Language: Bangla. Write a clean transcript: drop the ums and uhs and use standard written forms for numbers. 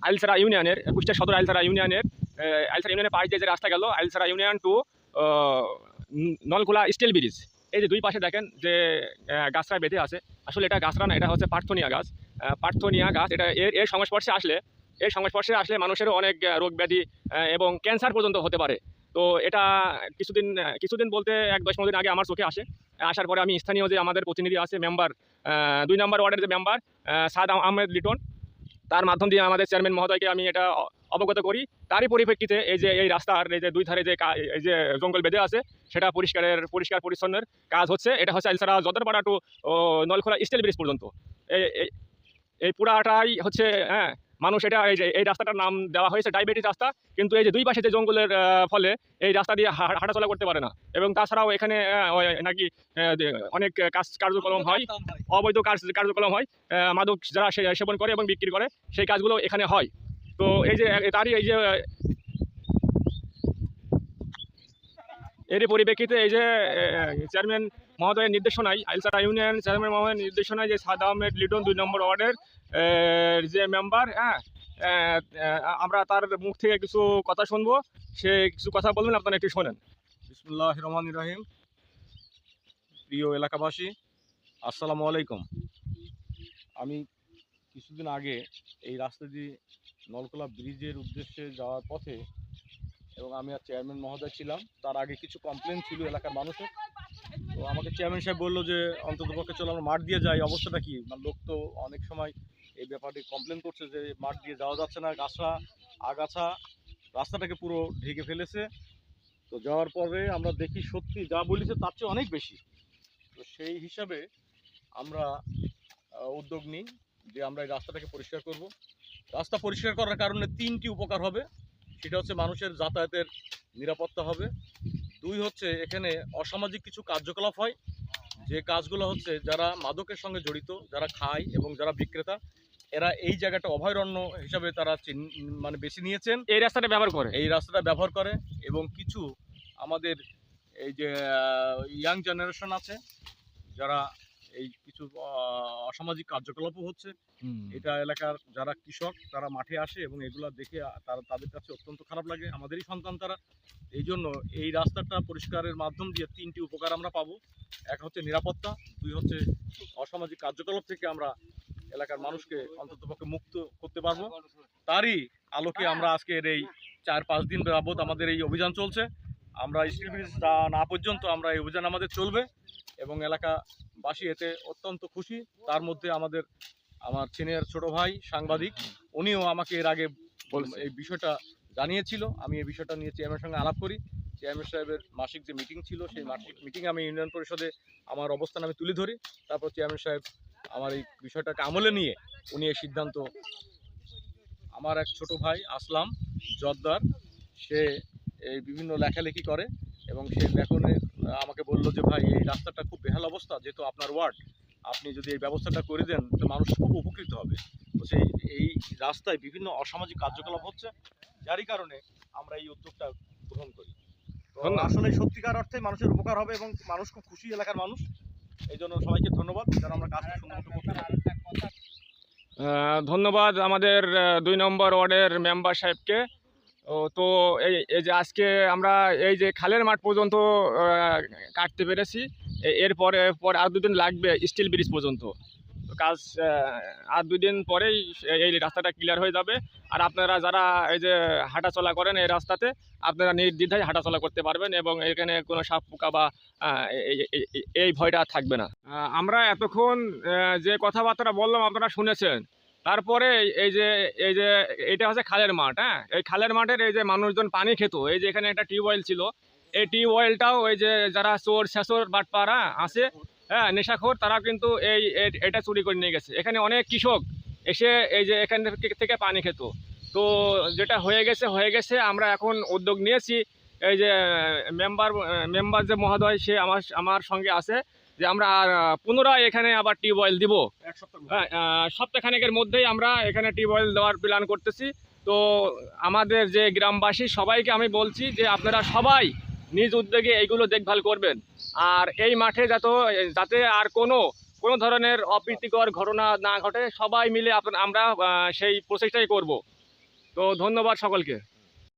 আইলছড়া ইউনিয়নের, কুষ্টিয়া সদর আইলছড়া ইউনিয়নের পাশ দিয়ে যে রাস্তা গেল আইলছড়া union two Nalkhola still bridge, এই যে দুই পাশে দেখেন যে গাছরা বেঁধে আছে, আসলে এটা গাছরা না, এটা হচ্ছে পার্থনিয়া গাছ। পার্থনিয়া গাছ এটা এর সংস্পর্শে আসলে মানুষেরও অনেক রোগ ব্যাধি এবং ক্যান্সার পর্যন্ত হতে পারে। তো এটা কিছুদিন বলতে ১-১০ দিন আগে আমার চোখে আসার পরে আমি স্থানীয় যে আমাদের প্রতিনিধি আছে, মেম্বার ২ নম্বর ওয়ার্ডের যে মেম্বার সাদ আহমেদ লিটন, তার মাধ্যম দিয়ে আমাদের চেয়ারম্যান মহোদয়কে আমি এটা অবগত করি। তারই পরিপ্রেক্ষিতে এই যে এই রাস্তার এই যে দুই ধারে যে এই যে জঙ্গল বেঁধে আছে সেটা পরিষ্কার পরিচ্ছন্নের কাজ হচ্ছে। এটা হচ্ছে আইলছড়া যদরপাড়া টু নলখোলা স্টিল ব্রিজ পর্যন্ত এই পুরাটাই হচ্ছে মানুষ এটা এই রাস্তাটার নাম দেওয়া হয়েছে ডায়াবেটিস রাস্তা, কিন্তু এই যে দুই পাশে যে জঙ্গলের ফলে এই রাস্তা দিয়ে হাঁটাচলা করতে পারে না। এবং তাছাড়াও এখানে নাকি অনেক কার্যক্রম হয়, অবৈধ কার্যক্রম হয়, মাদক যারা সেবন করে এবং বিক্রি করে সেই কাজগুলো এখানে হয়। তো এই যে তারই এই যে এরই পরিপ্রেক্ষিতে এই যে চেয়ারম্যান মহোদয়ের নির্দেশনায়, আইলছড়া ইউনিয়ন চেয়ারম্যান মহোদয়ের নির্দেশনায় যে সাদ আহমেদ লিটন ২ নম্বর ওয়ার্ডের যে মেম্বার, আমরা তার মুখ থেকে কিছু কথা শুনবো। সে কিছু কথা বলবেন, আপনারা একটু শোনেন। বিসমিল্লাহির রহমানির রহিম। প্রিয় এলাকাবাসী, আসসালামু আলাইকুম। আমি কিছুদিন আগে এই রাস্তা দিয়ে নলখোলা ব্রিজের উদ্দেশ্যে যাওয়ার পথে, এবং আমি আর চেয়ারম্যান মহোদয় ছিলাম, তার আগে কিছু কমপ্লেন ছিল এলাকার মানুষের। তো আমাকে চেয়ারম্যান সাহেব বললো যে অন্ততপক্ষে চলো আমরা মাঠ দিয়ে যাই। অবস্থাটা কি, লোক তো অনেক সময় এই ব্যাপারে কমপ্লেন করছে যে মাঠ দিয়ে যাওয়া যাচ্ছে না, আগাছা রাস্তাটাকে পুরো ঢেকে ফেলেছে। তো যাওয়ার পরে আমরা দেখি সত্যি যা বলেছে তার চেয়ে অনেক বেশি। তো সেই হিসাবে আমরা উদ্যোগ নিই যে আমরা এই রাস্তাটাকে পরিষ্কার করব। রাস্তা পরিষ্কার করার কারণে 3টি উপকার হবে। সেটা হচ্ছে মানুষের যাতায়াতের নিরাপত্তা হবে। 2 হচ্ছে এখানে অসামাজিক কিছু কার্যকলাপ হয়, যে কাজগুলো হচ্ছে যারা মাদকের সঙ্গে জড়িত, যারা খায় এবং যারা বিক্রেতা, এরা এই জায়গাটা অভয়ারণ্য হিসাবে তারা মানে বেছে নিয়েছেন, এই রাস্তাটা ব্যবহার করে। এবং কিছু আমাদের এই যে ইয়াং জেনারেশন আছে, যারা এই কিছু অসামাজিক কার্যকলাপও হচ্ছে, এটা এলাকার যারা কৃষক তারা মাঠে আসে এবং এগুলো দেখে তাদের কাছে অত্যন্ত খারাপ লাগে। আমাদেরই সন্তান তারা। এই জন্য এই রাস্তাটা পরিষ্কারের মাধ্যম দিয়ে 3টি উপকার আমরা পাবো। এক হচ্ছে নিরাপত্তা, 2 হচ্ছে অসামাজিক কার্যকলাপ থেকে আমরা এলাকার মানুষকে অন্ততপক্ষে মুক্ত করতে পারবো। তারই আলোকে আমরা আজকের এই 4-5 দিন যাবত আমাদের এই অভিযান চলছে। আমরা স্টিল ব্রিজ না পর্যন্ত আমরা এই অভিযান আমাদের চলবে এবং এলাকাবাসী এতে অত্যন্ত খুশি। তার মধ্যে আমার সিনিয়র ছোট ভাই সাংবাদিক, উনিও আমাকে এর আগে এই বিষয়টা জানিয়েছিল। আমি এই বিষয়টা নিয়ে চেয়ারম্যানের সঙ্গে আলাপ করি। চেয়ারম্যান সাহেবের মাসিক যে মিটিং ছিল, সেই মাসিক মিটিংয়ে আমি ইউনিয়ন পরিষদে আমার অবস্থান আমি তুলে ধরি। তারপর চেয়ারম্যান সাহেব আমার এই বিষয়টাকে আমলে নিয়ে উনি এই সিদ্ধান্ত। আমার এক ছোট ভাই আসলাম জর্দার, সে এই বিভিন্ন লেখালেখি করে এবং সে লেখনে আমাকে বললো যে ভাই এই রাস্তাটা খুব বেহাল অবস্থা, যেহেতু আপনার ওয়ার্ড, আপনি যদি এই ব্যবস্থাটা করে দেন তো মানুষ খুব উপকৃত হবে। তো এই রাস্তায় বিভিন্ন অসামাজিক কার্যকলাপ হচ্ছে, যারই কারণে আমরা এই উদ্যোগটা গ্রহণ করি। তো আসলে সত্যিকার অর্থে মানুষের উপকার হবে এবং মানুষ খুব খুশি, এলাকার মানুষ। এই জন্য সবাইকে ধন্যবাদ যারা আমরা কাজটা সুন্দর করতে পারি। ধন্যবাদ আমাদের ২ নম্বর ওয়ার্ডের মেম্বার সাহেবকে। তো এই যে আজকে আমরা এই যে খালের মাঠ পর্যন্ত কাটতে পেরেছি, এরপরে আর 2 দিন লাগবে স্টিল ব্রিজ পর্যন্ত। কাজ আর 2 দিন পরেই এই রাস্তাটা ক্লিয়ার হয়ে যাবে। আর আপনারা যারা এই যে হাঁটাচলা করেন এই রাস্তাতে, আপনারা নির্দ্বিধায় হাঁটাচলা করতে পারবেন এবং এখানে কোনো সাপ পোকা বা এই ভয়টা থাকবে না। আমরা এতক্ষণ যে কথাবার্তা বললাম আপনারা শুনেছেন। তারপরে এই যে এটা হচ্ছে খালের মাঠ। এই খালের মাঠের এই যে মানুষজন পানি খেত, এই যে এখানে একটা টিউবওয়েল ছিল, এই টিউবওয়েলটাও ওই যে যারা চোর শেষর বাটপাড়া আছে, নেশাখোর, তারা কিন্তু এটা চুরি করে নিয়ে গেছে। এখানে অনেক কৃষক এসে এই যে এখান থেকে পানি খেত। তো যেটা হয়ে গেছে আমরা এখন উদ্যোগ নিয়েছি। এই যে মেম্বার যে মহোদয়, সে আমার সঙ্গে আছে যে আমরা পুনরায় এখানে আবার টিউবওয়েল দিব। সপ্তাহখানেকের মধ্যেই আমরা এখানে টিউবওয়েল দেওয়ার প্ল্যান করতেছি। তো আমাদের যে গ্রামবাসী সবাইকে আমি বলছি যে আপনারা সবাই নিজ উদ্যোগে এইগুলো দেখভাল করবেন। আর এই মাঠে যাতে আর কোনো ধরনের অপ্রীতিকর ঘটনা না ঘটে, সবাই মিলে আমরা সেই প্রচেষ্টাই করব। তো ধন্যবাদ সকলকে।